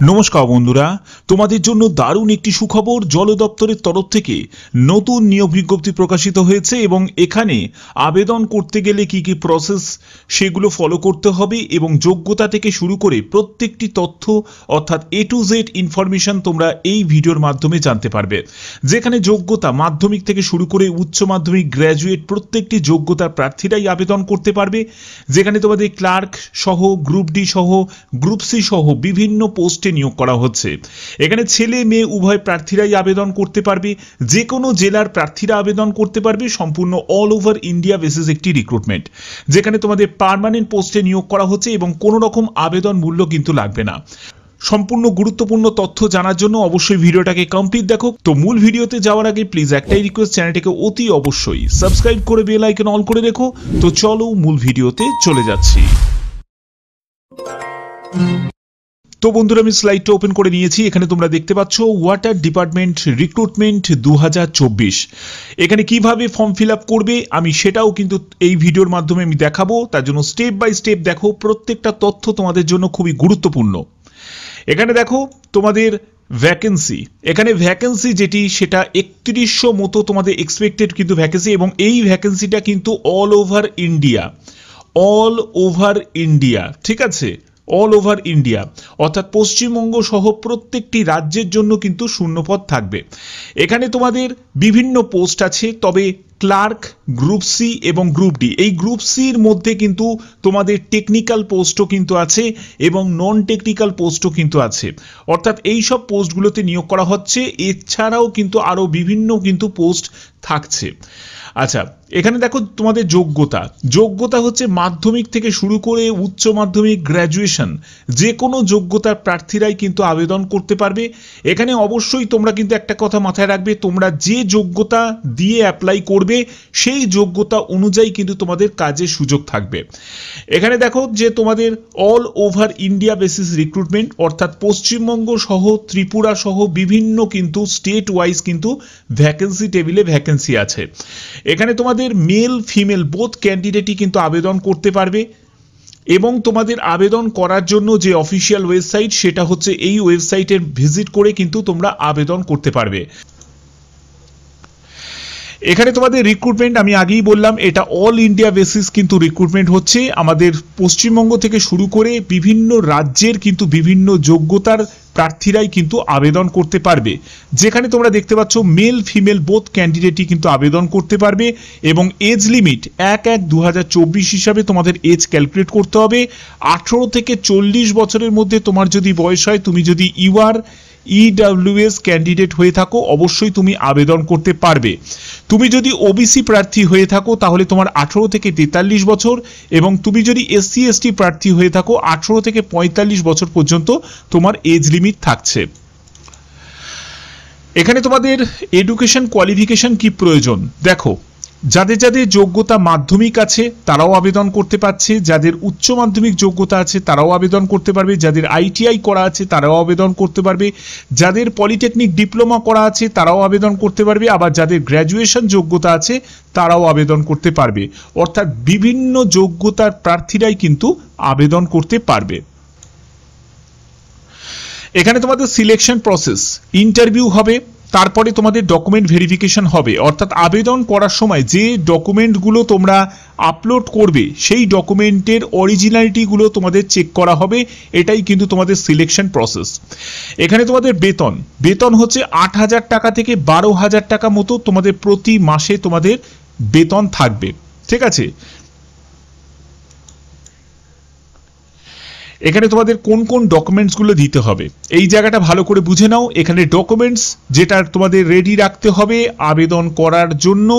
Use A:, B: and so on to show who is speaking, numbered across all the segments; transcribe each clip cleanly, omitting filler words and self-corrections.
A: নমস্কার বন্ধুরা, তোমাদের জন্য দারুণ একটি সুখবর। জল দপ্তরের তরফ থেকে নতুন নিয়োগ বিজ্ঞপ্তি প্রকাশিত হয়েছে এবং এখানে আবেদন করতে গেলে কি কি প্রসেস সেগুলো ফলো করতে হবে এবং যোগ্যতা থেকে শুরু করে প্রত্যেকটি তথ্য অর্থাৎ A to Z ইনফরমেশন তোমরা এই ভিডিওর মাধ্যমে জানতে পারবে। যেখানে যোগ্যতা মাধ্যমিক থেকে শুরু করে উচ্চ মাধ্যমিক, গ্র্যাজুয়েট প্রত্যেকটি যোগ্যতার প্রার্থীরাই আবেদন করতে পারবে। যেখানে তোমাদের ক্লার্ক সহ, গ্রুপ ডি সহ, গ্রুপ সি সহ বিভিন্ন পোস্টে নিয়োগ করা হচ্ছে। এখানে ছেলে মেয়ে উভয় প্রার্থীরাই আবেদন করতে পারবে। যে কোনো জেলার প্রার্থীরা আবেদন করতে পারবে। সম্পূর্ণ অল ওভার ইন্ডিয়া বেসিস একটি রিক্রুটমেন্ট, যেখানে তোমাদের পার্মানেন্ট পোস্টে নিয়োগ করা হচ্ছে এবং কোনো রকম আবেদন মূল্য কিন্তু লাগবে না। সম্পূর্ণ গুরুত্বপূর্ণ তথ্য জানার জন্য অবশ্যই ভিডিওটাকে কমপ্লিট দেখো। তো মূল ভিডিওতে যাওয়ার আগে প্লিজ একটাই রিকোয়েস্ট, চ্যানেলটাকে অতি অবশ্যই সাবস্ক্রাইব করে বেল আইকন অল করে রেখো। তো চলো মূল ভিডিওতে চলে যাচ্ছি। তো বন্ধুরা, আমি স্লাইডটা ওপেন করে নিয়েছি। এখানে তোমরা দেখতে পাচ্ছ ওয়াটার ডিপার্টমেন্ট রিক্রুটমেন্ট 2024। এখানে কিভাবে ফর্ম ফিল আপ করবে আমি সেটাও কিন্তু এই ভিডিওর মাধ্যমে আমি দেখাবো। তার জন্য স্টেপ বাই স্টেপ দেখো, প্রত্যেকটা তথ্য তোমাদের জন্য খুবই গুরুত্বপূর্ণ। এখানে দেখো তোমাদের ভ্যাকেন্সি, এখানে ভ্যাকেন্সি যেটি সেটা 3100 মতো তোমাদের এক্সপেক্টেড কিন্তু ভ্যাকেন্সি, এবং এই ভ্যাকেন্সিটা কিন্তু all over India, all over India, ঠিক আছে, অল ওভার ইন্ডিয়া অর্থাৎ পশ্চিমবঙ্গ সহ প্রত্যেকটি রাজ্যের জন্য কিন্তু শূন্যপদ থাকবে। এখানে তোমাদের বিভিন্ন পোস্ট আছে, তবে ক্লার্ক, গ্রুপ সি এবং গ্রুপ ডি, এই গ্রুপ সির মধ্যে কিন্তু তোমাদের টেকনিক্যাল পোস্টও কিন্তু আছে এবং নন টেকনিক্যাল পোস্টও কিন্তু আছে। অর্থাৎ এই সব পোস্টগুলোতে নিয়োগ করা হচ্ছে। এছাড়াও কিন্তু আরও বিভিন্ন কিন্তু পোস্ট থাকছে। আচ্ছা, এখানে দেখো তোমাদের যোগ্যতা হচ্ছে মাধ্যমিক থেকে শুরু করে উচ্চ মাধ্যমিক, গ্র্যাজুয়েশন যে কোনো যোগ্যতার প্রার্থীরাই কিন্তু আবেদন করতে পারবে। এখানে অবশ্যই তোমরা কিন্তু একটা কথা মাথায় রাখবে, তোমরা যে যোগ্যতা দিয়ে অ্যাপ্লাই করবে সেই যোগ্যতা অনুযায়ী কিন্তু তোমাদের কাজের সুযোগ থাকবে। এখানে দেখো যে তোমাদের all over India basis recruitment, অর্থাৎ পশ্চিমবঙ্গ সহ, ত্রিপুরা সহ বিভিন্ন কিন্তু স্টেট ওয়াইজ কিন্তু ভ্যাকেন্সি টেবিলে ভ্যাকেন্সি আছে। এখানে তোমাদের মেল ফিমেল বোথ ক্যান্ডিডেটই কিন্তু আবেদন করতে পারবে এবং তোমাদের আবেদন করার জন্য যে অফিসিয়াল ওয়েবসাইট সেটা হচ্ছে এই ওয়েবসাইটে ভিজিট করে কিন্তু তোমরা আবেদন করতে পারবে। এখানে তোমাদের রিক্রুটমেন্ট আমি আগেই বললাম, এটা অল ইন্ডিয়া বেসিস কিন্তু রিক্রুটমেন্ট হচ্ছে। আমাদের পশ্চিমবঙ্গ থেকে শুরু করে বিভিন্ন রাজ্যের কিন্তু বিভিন্ন যোগ্যতার প্রার্থীরাই কিন্তু আবেদন করতে পারবে। যেখানে তোমরা দেখতে পাচ্ছ মেল ফিমেল বোথ ক্যান্ডিডেটই কিন্তু আবেদন করতে পারবে এবং এজ লিমিট 1/1/2024 হিসাবে তোমাদের এজ ক্যালকুলেট করতে হবে। 18 থেকে 40 বছরের মধ্যে তোমার যদি বয়স হয়, তুমি যদি EWS ক্যান্ডিডেট হয়ে থাকো, অবশ্যই তুমি আবেদন করতে পারবে। তুমি যদি ওবিসি প্রার্থী হয়ে থাকো তাহলে তোমার 18 থেকে 43 বছর, এবং তুমি যদি SC/ST প্রার্থী হয়ে থাকো 18 থেকে 45 বছর পর্যন্ত তোমার এজ লিমিট থাকছে। এখানে তোমাদের এডুকেশন কোয়ালিফিকেশন কি প্রয়োজন দেখো, যাদের যাদের যোগ্যতা মাধ্যমিক আছে তারাও আবেদন করতে পারছে, যাদের উচ্চ মাধ্যমিক যোগ্যতা আছে তারাও আবেদন করতে পারবে, যাদের ITI করা আছে তারাও আবেদন করতে পারবে, যাদের পলিটেকনিক ডিপ্লোমা করা আছে তারাও আবেদন করতে পারবে, আবার যাদের গ্র্যাজুয়েশন যোগ্যতা আছে তারাও আবেদন করতে পারবে। অর্থাৎ বিভিন্ন যোগ্যতার প্রার্থীরাই কিন্তু আবেদন করতে পারবে। এখানে তোমাদের সিলেকশন প্রসেস, ইন্টারভিউ হবে, তারপরে তোমাদের ডকুমেন্ট ভেরিফিকেশন হবে। অর্থাৎ আবেদন করার সময় যে ডকুমেন্টগুলো তোমরা আপলোড করবে সেই ডকুমেন্টের অরিজিনালিটিগুলো তোমাদের চেক করা হবে। এটাই কিন্তু তোমাদের সিলেকশন প্রসেস। এখানে তোমাদের বেতন হচ্ছে 8,000 টাকা থেকে 12,000 টাকা মতো তোমাদের প্রতি মাসে তোমাদের বেতন থাকবে, ঠিক আছে। এখানে তোমাদের কোন কোন ডকুমেন্টসগুলো দিতে হবে এই জায়গাটা ভালো করে বুঝে নাও। এখানে ডকুমেন্টস যেটা তোমাদের রেডি রাখতে হবে আবেদন করার জন্য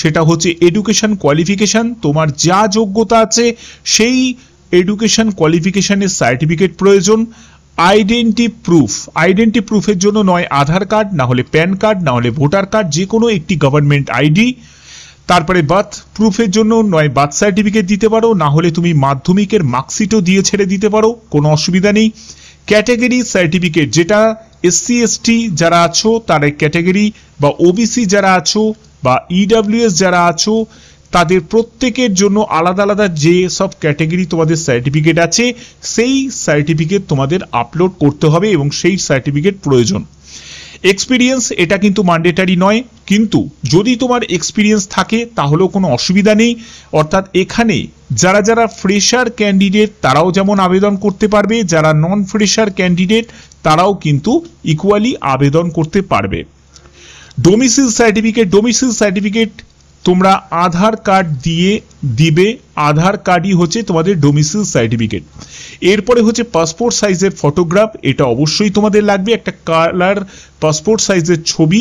A: সেটা হচ্ছে এডুকেশন কোয়ালিফিকেশন। তোমার যা যোগ্যতা আছে সেই এডুকেশন কোয়ালিফিকেশনের সার্টিফিকেট প্রয়োজন। আইডেন্টি প্রুফের জন্য নয় আধার কার্ড, না হলে প্যান কার্ড, না হলে ভোটার কার্ড, যে কোনো একটি গভর্নমেন্ট আইডি। তারপরে বার্থ প্রুফের জন্য নয় বার্থ সার্টিফিকেট দিতে পারো, না হলে তুমি মাধ্যমিকের মার্কশিটও দিয়ে ছেড়ে দিতে পারো, কোনো অসুবিধা নেই। ক্যাটাগরি সার্টিফিকেট, যেটা SC/ST যারা আছো তার ক্যাটাগরি, বা OBC যারা আছো, বা EWS যারা আছো তাদের প্রত্যেকের জন্য আলাদা আলাদা যে সব ক্যাটাগরি তোমাদের সার্টিফিকেট আছে সেই সার্টিফিকেট তোমাদের আপলোড করতে হবে এবং সেই সার্টিফিকেট প্রয়োজন। এক্সপিরিয়েন্স এটা কিন্তু ম্যান্ডেটরি নয়, কিন্তু যদি তোমার এক্সপিরিয়েন্স থাকে তাহলেও কোনো অসুবিধা নেই। অর্থাৎ এখানে যারা যারা ফ্রেশার ক্যান্ডিডেট তারাও যেমন আবেদন করতে পারবে, যারা নন ফ্রেশার ক্যান্ডিডেট তারাও কিন্তু ইকুয়ালি আবেদন করতে পারবে। ডোমিসাইল সার্টিফিকেট তোমরা আধার কার্ড দিয়ে দিবে, আধার কার্ডই হচ্ছে তোমাদের ডোমিসাইল সার্টিফিকেট। এরপরে হচ্ছে পাসপোর্ট সাইজের ফটোগ্রাফ, এটা অবশ্যই তোমাদের লাগবে। একটা কালার পাসপোর্ট সাইজের ছবি,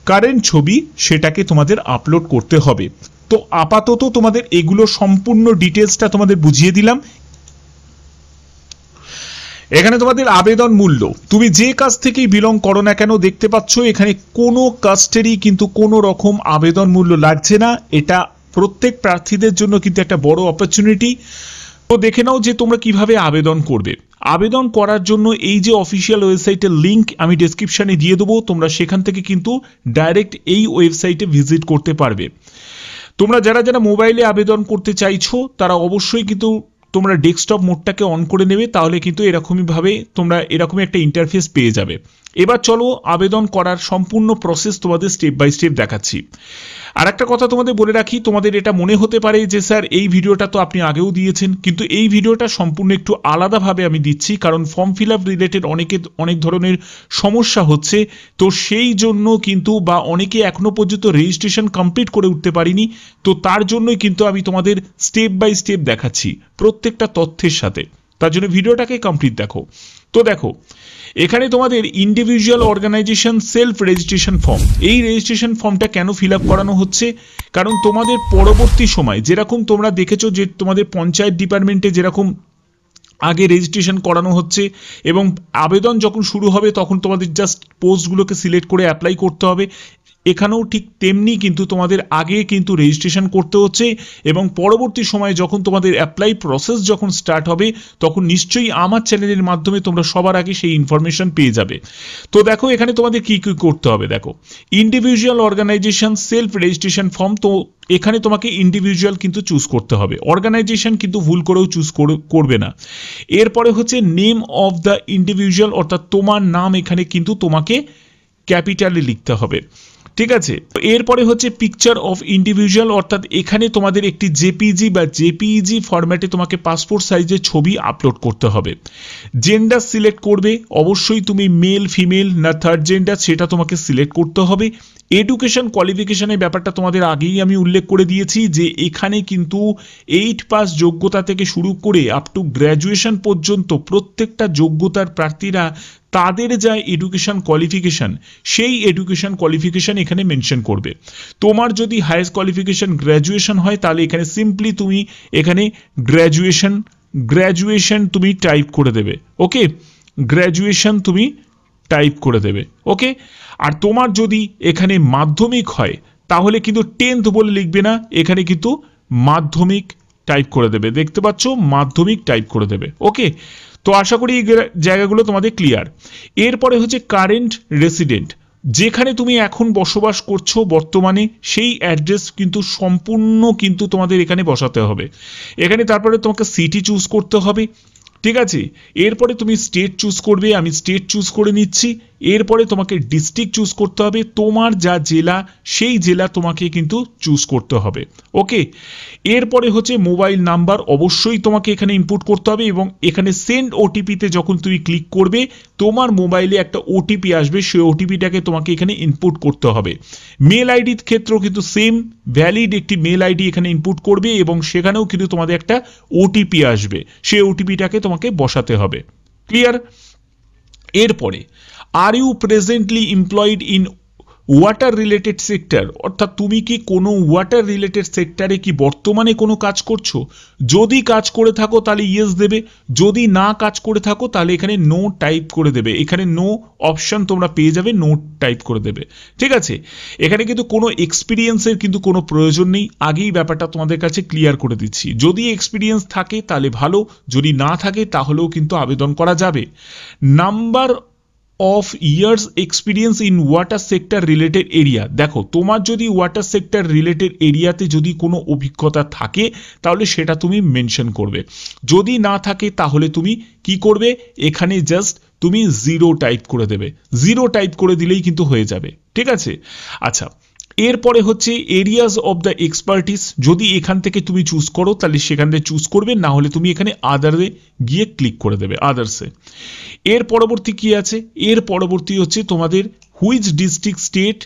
A: কারেন্ট ছবি, সেটাকে তোমাদের আপলোড করতে হবে। তো আপাতত তোমাদের এগুলো সম্পূর্ণ ডিটেলসটা তোমাদের বুঝিয়ে দিলাম। এখানে তোমাদের আবেদন মূল্য, তুমি যে কাজ থেকেই বিলং করো না কেন দেখতে পাচ্ছ এখানে কোনো কাস্টেরই কিন্তু কোনো রকম আবেদন মূল্য লাগছে না। এটা প্রত্যেক প্রার্থীদের জন্য কিন্তু একটা বড় অপরচুনিটি। তো দেখে নাও যে তোমরা কিভাবে আবেদন করবে। আবেদন করার জন্য এই যে অফিসিয়াল ওয়েবসাইটের লিঙ্ক আমি ডেসক্রিপশনে দিয়ে দেবো, তোমরা সেখান থেকে কিন্তু ডাইরেক্ট এই ওয়েবসাইটে ভিজিট করতে পারবে। তোমরা যারা যারা মোবাইলে আবেদন করতে চাইছো তারা অবশ্যই কিন্তু তোমরা ডেস্কটপ মোডটাকে অন করে নেবে, তাহলে কিন্তু এরকমইভাবে তোমরা এরকমই একটা ইন্টারফেস পেয়ে যাবে। এবার চলো আবেদন করার সম্পূর্ণ প্রসেস তোমাদের স্টেপ বাই স্টেপ দেখাচ্ছি। আর একটা কথা তোমাদের বলে রাখি, তোমাদের এটা মনে হতে পারে যে স্যার এই ভিডিওটা তো আপনি আগেও দিয়েছেন, কিন্তু এই ভিডিওটা সম্পূর্ণ একটু আলাদাভাবে আমি দিচ্ছি, কারণ ফর্ম ফিল আপ রিলেটেড অনেক ধরনের সমস্যা হচ্ছে। তো সেই জন্য কিন্তু বা অনেকে এখনো পর্যন্ত রেজিস্ট্রেশন কমপ্লিট করে উঠতে পারিনি, তো তার জন্যই কিন্তু আমি তোমাদের স্টেপ বাই স্টেপ দেখাচ্ছি প্রত্যেকটা তথ্যের সাথে। তার জন্য ভিডিওটাকে কমপ্লিট দেখো। তো দেখো এখানে তোমাদের individual organisation self registration form, এই রেজিস্ট্রেশন ফর্মটা কেন ফিল আপ করানো হচ্ছে, কারণ তোমাদের পরবর্তী সময় যেরকম তোমরা দেখেছো যে তোমাদের পঞ্চায়েত ডিপার্টমেন্টে যেরকম আগে রেজিস্ট্রেশন করানো হচ্ছে এবং আবেদন যখন শুরু হবে তখন তোমাদের জাস্ট পোস্টগুলোকে সিলেক্ট করে অ্যাপ্লাই করতে হবে, এখানেও ঠিক তেমনি কিন্তু তোমাদের আগে কিন্তু রেজিস্ট্রেশন করতে হচ্ছে এবং পরবর্তী সময়ে যখন তোমাদের অ্যাপ্লাই প্রসেস যখন স্টার্ট হবে তখন নিশ্চয়ই আমার চ্যানেলের মাধ্যমে তোমরা সবার আগে সেই ইনফরমেশন পেয়ে যাবে। তো দেখো এখানে তোমাদের কি কি করতে হবে। দেখো individual organisation self registration form, তো এখানে তোমাকে ইন্ডিভিজুয়াল কিন্তু চুজ করতে হবে, অর্গানাইজেশন কিন্তু ভুল করেও চুজ করবে না। এরপরে হচ্ছে নেম অফ দ্য ইন্ডিভিজুয়াল, অর্থাৎ তোমার নাম এখানে কিন্তু তোমাকে ক্যাপিটালে লিখতে হবে, ঠিক আছে। এরপরে হচ্ছে পিকচার অফ ইন্ডিভিজুয়াল, অর্থাৎ এখানে তোমাদের একটি জেপিজি বা জেপিইজি ফরম্যাটে তোমাকে পাসপোর্ট সাইজের ছবি আপলোড করতে হবে। জেন্ডার সিলেক্ট করবে, অবশ্যই তুমি মেল ফিমেল না থার্ড জেন্ডার সেটা তোমাকে সিলেক্ট করতে হবে। এডুকেশন কোয়ালিফিকেশনের ব্যাপারটা তোমাদের আগেই আমি উল্লেখ করে দিয়েছি যে এখানে কিন্তু 8 পাস যোগ্যতা থেকে শুরু করে আপ টু গ্র্যাজুয়েশন পর্যন্ত প্রত্যেকটা যোগ্যতার প্রার্থীরা তাদের যা এডুকেশন কোয়ালিফিকেশন সেই এডুকেশন কোয়ালিফিকেশন এখানে মেনশন করবে। তোমার যদি হাইয়েস্ট কোয়ালিফিকেশন গ্র্যাজুয়েশন হয় তাহলে এখানে সিম্পলি তুমি এখানে গ্র্যাজুয়েশন তুমি টাইপ করে দেবে, ওকে, গ্র্যাজুয়েশন তুমি টাইপ করে দেবে, ওকে। আর তোমার যদি এখানে মাধ্যমিক হয় তাহলে কিন্তু 10th বলে লিখবে না, এখানে কিন্তু মাধ্যমিক টাইপ করে দেবে, দেখতে পাচ্ছ মাধ্যমিক টাইপ করে দেবে, ওকে। তো আশা করি এই জায়গাগুলো তোমাদের ক্লিয়ার। এরপরে হচ্ছে কারেন্ট রেসিডেন্ট, যেখানে তুমি এখন বসবাস করছো বর্তমানে সেই অ্যাড্রেস কিন্তু সম্পূর্ণ কিন্তু তোমাদের এখানে বসাতে হবে। এখানে তারপরে তোমাকে সিটি চুজ করতে হবে, ঠিক আছে। এরপরে তুমি স্টেট চুজ করবে, আমি স্টেট চুজ করে নিচ্ছি। এরপরে তোমাকে ডিস্ট্রিক্ট চুজ করতে হবে, তোমার যা জেলা সেই জেলা তোমাকে কিন্তু চুজ করতে হবে, ওকে। এরপরে হচ্ছে মোবাইল নাম্বার অবশ্যই তোমাকে এখানে ইনপুট করতে হবে এবং এখানে সেন্ড ওটিপিতে যখন তুমি ক্লিক করবে তোমার মোবাইলে একটা ওটিপি আসবে, সেই ওটিপিটাকে তোমাকে এখানে ইনপুট করতে হবে। মেল আইডির ক্ষেত্রেও কিন্তু সেম ভ্যালিড একটি মেল আইডি এখানে ইনপুট করবে এবং সেখানেও কিন্তু তোমাদের একটা ওটিপি আসবে, সেই ওটিপিটাকে তোমাকে বসাতে হবে, ক্লিয়ার। এরপরে are you presently employed in water related sector, অর্থাৎ তুমি কি কোনো ওয়াটার রিলেটেড সেক্টরে কি বর্তমানে কোনো কাজ করছো, যদি কাজ করে থাকো তাহলে ইয়েস দেবে, যদি না কাজ করে থাকো তাহলে এখানে নো টাইপ করে দেবে, এখানে নো অপশন তোমরা পেয়ে যাবে, নো টাইপ করে দেবে, ঠিক আছে। এখানে কিন্তু কোনো এক্সপিরিয়েন্সের কিন্তু কোনো প্রয়োজন নেই, আগেই ব্যাপারটা তোমাদের কাছে ক্লিয়ার করে দিচ্ছি। যদি এক্সপিরিয়েন্স থাকে তাহলে ভালো, যদি না থাকে তাহলেও কিন্তু আবেদন করা যাবে। Number of years experience in water sector related area. দেখো তোমার যদি ওয়াটার সেক্টর রিলেটেড এরিয়াতে যদি কোনো অভিজ্ঞতা থাকে তাহলে সেটা তুমি মেনশন করবে, যদি না থাকে তাহলে তুমি কি করবে, এখানে জাস্ট তুমি 0 টাইপ করে দেবে, 0 টাইপ করে দিলেই কিন্তু হয়ে যাবে, ঠিক আছে। আচ্ছা, এরপরে হচ্ছে এরিয়াস অফ দ্য এক্সপার্টিস, যদি এখান থেকে তুমি চুজ করো তাহলে সেখান থেকে চুজ করবে, না হলে তুমি এখানে আদারে গিয়ে ক্লিক করে দেবে, আদার্সে। এর পরবর্তী কি আছে, এর পরবর্তী হচ্ছে তোমাদের which district state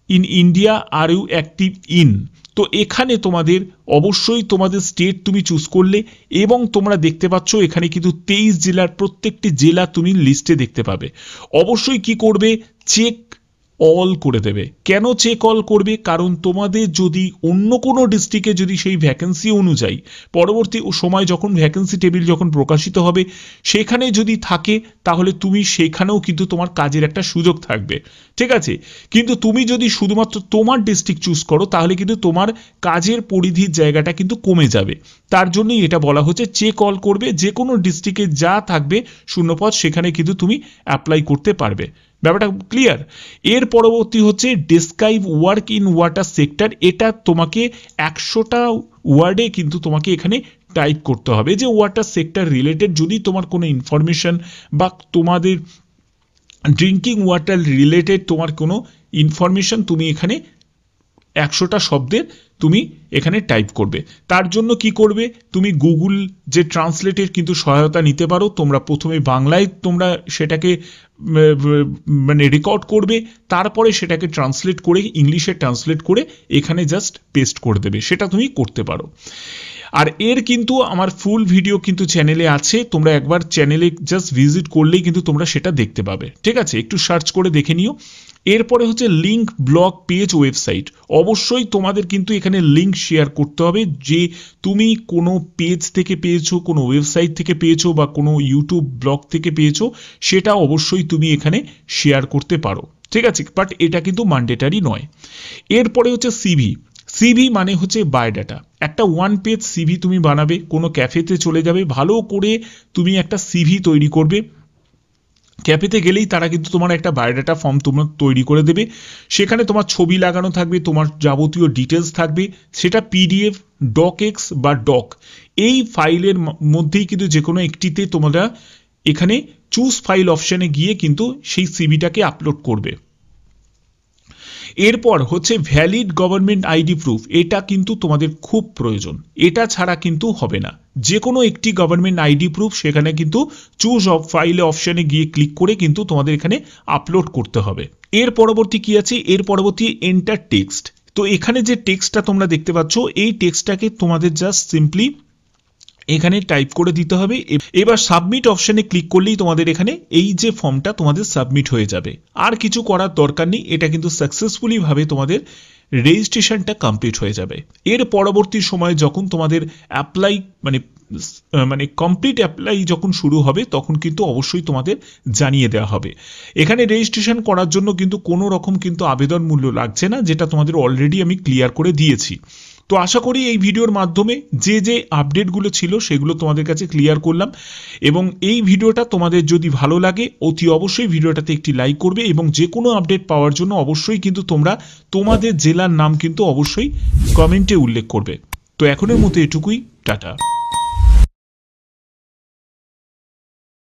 A: in India are you active in. তো এখানে তোমাদের অবশ্যই তোমাদের স্টেট তুমি চুজ করলে এবং তোমরা দেখতে পাচ্ছ এখানে কিন্তু 23 জেলার প্রত্যেকটি জেলা তুমি লিস্টে দেখতে পাবে। অবশ্যই কি করবে, চেক অল করে দেবে। কেন চেক অল করবে, কারণ তোমাদের যদি অন্য কোনো ডিস্ট্রিক্টে যদি সেই ভ্যাকেন্সি অনুযায়ী পরবর্তী সময় যখন ভ্যাকেন্সি টেবিল যখন প্রকাশিত হবে সেখানে যদি থাকে তাহলে তুমি সেখানেও কিন্তু তোমার কাজের একটা সুযোগ থাকবে, ঠিক আছে। কিন্তু তুমি যদি শুধুমাত্র তোমার ডিস্ট্রিক্ট চুজ করো তাহলে কিন্তু তোমার কাজের পরিধির জায়গাটা কিন্তু কমে যাবে। তার জন্যই এটা বলা হচ্ছে চেক অল করবে, যে কোনো ডিস্ট্রিক্টে যা থাকবে শূন্যপদ সেখানে কিন্তু তুমি অ্যাপ্লাই করতে পারবে। ব্যাপারটা ক্লিয়ার। এর পরবর্তী হচ্ছে describe work in water sector. এটা তোমাকে 100টা ওয়ার্ডে কিন্তু তোমাকে এখানে টাইপ করতে হবে যে ওয়াটার সেক্টর রিলেটেড যদি তোমার কোনো ইনফরমেশন বা তোমাদের ড্রিঙ্কিং ওয়াটার রিলেটেড তোমার কোনো ইনফরমেশন তুমি এখানে 100টা শব্দের তুমি এখানে টাইপ করবে। তার জন্য কি করবে, তুমি গুগল যে ট্রান্সলেটের কিন্তু সহায়তা নিতে পারো। তোমরা প্রথমে বাংলায় তোমরা সেটাকে মানে রেকর্ড করবে, তারপরে সেটাকে ট্রান্সলেট করে ইংলিশে ট্রান্সলেট করে এখানে জাস্ট পেস্ট করে দেবে, সেটা তুমি করতে পারো। আর এর কিন্তু আমার ফুল ভিডিও কিন্তু চ্যানেলে আছে, তোমরা একবার চ্যানেলে জাস্ট ভিজিট করলেই কিন্তু তোমরা সেটা দেখতে পাবে, ঠিক আছে। একটু সার্চ করে দেখে নিও। এরপরে হচ্ছে লিঙ্ক, ব্লগ, পেজ, ওয়েবসাইট। অবশ্যই তোমাদের কিন্তু এখানে লিঙ্ক শেয়ার করতে হবে, যে তুমি কোনো পেজ থেকে পেয়েছো, কোনো ওয়েবসাইট থেকে পেয়েছো বা কোনো ইউটিউব ব্লগ থেকে পেয়েছো, সেটা অবশ্যই তুমি এখানে শেয়ার করতে পারো, ঠিক আছে, বাট এটা কিন্তু ম্যান্ডেটরি নয়। এরপরে হচ্ছে সিভি। সিভি মানে হচ্ছে বায়োডাটা। একটা 1 পেজ সিভি তুমি বানাবে, কোনো ক্যাফেতে চলে যাবে, ভালো করে তুমি একটা সিভি তৈরি করবে। ক্যাফেতে গেলেই তারা কিন্তু তোমার একটা বায়োডাটা ফর্ম তোমার তৈরি করে দেবে, সেখানে তোমার ছবি লাগানো থাকবে, তোমার যাবতীয় ডিটেলস থাকবে, সেটা পিডিএফ, ডকএক্স বা ডক, এই ফাইলের মধ্যেই কিন্তু যে কোনো একটিতে তোমরা এখানে চুজ ফাইল অপশানে গিয়ে কিন্তু সেই সিভিটাকে আপলোড করবে। এরপর হচ্ছে ভ্যালিড গভর্নমেন্ট আইডি প্রুফ। এটা কিন্তু তোমাদের খুব প্রয়োজন, এটা ছাড়া কিন্তু হবে না। যে কোনো একটি গভর্নমেন্ট আইডি প্রুফ সেখানে কিন্তু চুজ অফ ফাইলে অপশানে গিয়ে ক্লিক করে কিন্তু তোমাদের এখানে আপলোড করতে হবে। এর পরবর্তী কি আছে, এর পরবর্তী এন্টার টেক্সট। তো এখানে যে টেক্সটটা তোমরা দেখতে পাচ্ছ এই টেক্সটটাকে তোমাদের জাস্ট সিম্পলি এখানে টাইপ করে দিতে হবে। এবার সাবমিট অপশানে ক্লিক করলেই তোমাদের এখানে এই যে ফর্মটা তোমাদের সাবমিট হয়ে যাবে, আর কিছু করার দরকার নেই। এটা কিন্তু সাকসেসফুলি ভাবে তোমাদের রেজিস্ট্রেশনটা কমপ্লিট হয়ে যাবে। এর পরবর্তী সময়ে যখন তোমাদের অ্যাপ্লাই মানে কমপ্লিট অ্যাপ্লাই যখন শুরু হবে তখন কিন্তু অবশ্যই তোমাদের জানিয়ে দেওয়া হবে। এখানে রেজিস্ট্রেশন করার জন্য কিন্তু কোনো রকম কিন্তু আবেদন মূল্য লাগছে না, যেটা তোমাদের অলরেডি আমি ক্লিয়ার করে দিয়েছি। তো আশা করি এই ভিডিওর মাধ্যমে যে যে আপডেটগুলো ছিল সেগুলো তোমাদের কাছে ক্লিয়ার করলাম, এবং এই ভিডিওটা তোমাদের যদি ভালো লাগে অতি অবশ্যই ভিডিওটাতে একটি লাইক করবে, এবং যে কোনো আপডেট পাওয়ার জন্য অবশ্যই কিন্তু তোমরা তোমাদের জেলার নাম কিন্তু অবশ্যই কমেন্টে উল্লেখ করবে। তো এখনের মতো এটুকুই, টাটা।